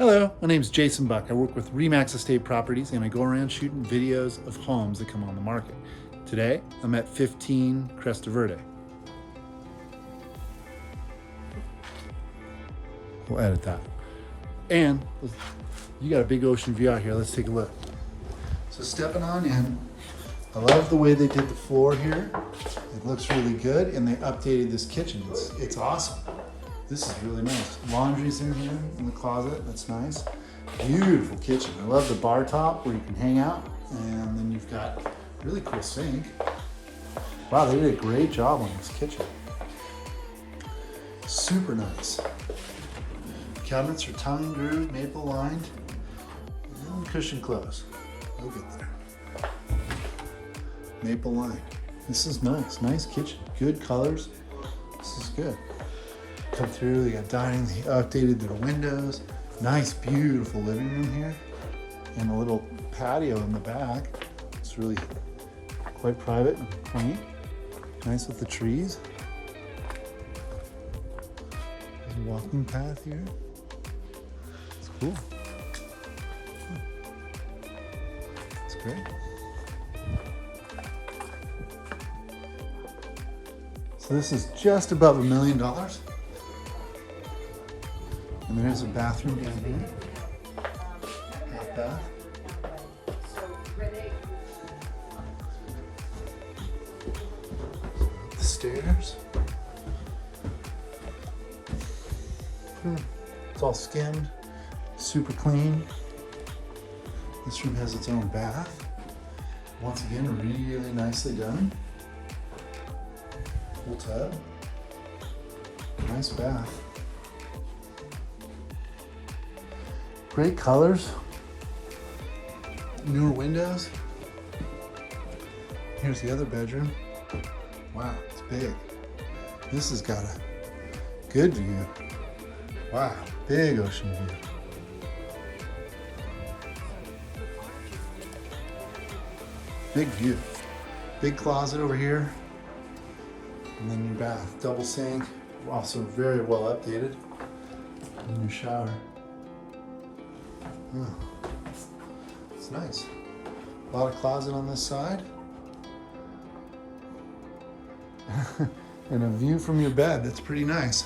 Hello, my name is Jason Buck. I work with Remax Estate Properties and I go around shooting videos of homes that come on the market. Today, I'm at 15 Cresta Verde. We'll edit that. And you got a big ocean view out here. Let's take a look. So stepping on in, I love the way they did the floor here. It looks really good, and they updated this kitchen. It's awesome. This is really nice. Laundry's in here in the closet. That's nice. Beautiful kitchen. I love the bar top where you can hang out, and then you've got a really cool sink. Wow, they did a great job on this kitchen. Super nice. Cabinets are tongue and groove, maple lined, and cushion close. Look at there. Maple lined. This is nice. Nice kitchen. Good colors. This is good. Come through, they got dining, they updated their windows. Nice, beautiful living room here. And a little patio in the back. It's really quite private and quaint. Nice with the trees. There's a walking path here. It's cool. It's great. So this is just above $1 million. And there's a bathroom down here. Half bath. The stairs. It's all skimmed, super clean. This room has its own bath. Once again, really nicely done. Full tub. Nice bath. Great colors. Newer windows. Here's the other bedroom. Wow, it's big. This has got a good view. Wow, big ocean view. Big view. Big closet over here. And then your bath. Double sink. Also very well updated. And your shower. Oh, it's nice. A lot of closet on this side. And a view from your bed. That's pretty nice.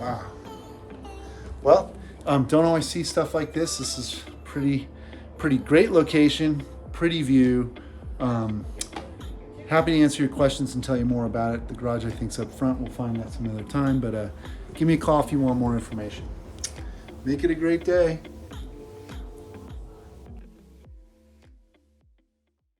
Wow. Well, don't always see stuff like this. This is pretty great location, pretty view. Happy to answer your questions and tell you more about it. The garage I think's up front. We'll find that some other time, but give me a call if you want more information. Make it a great day.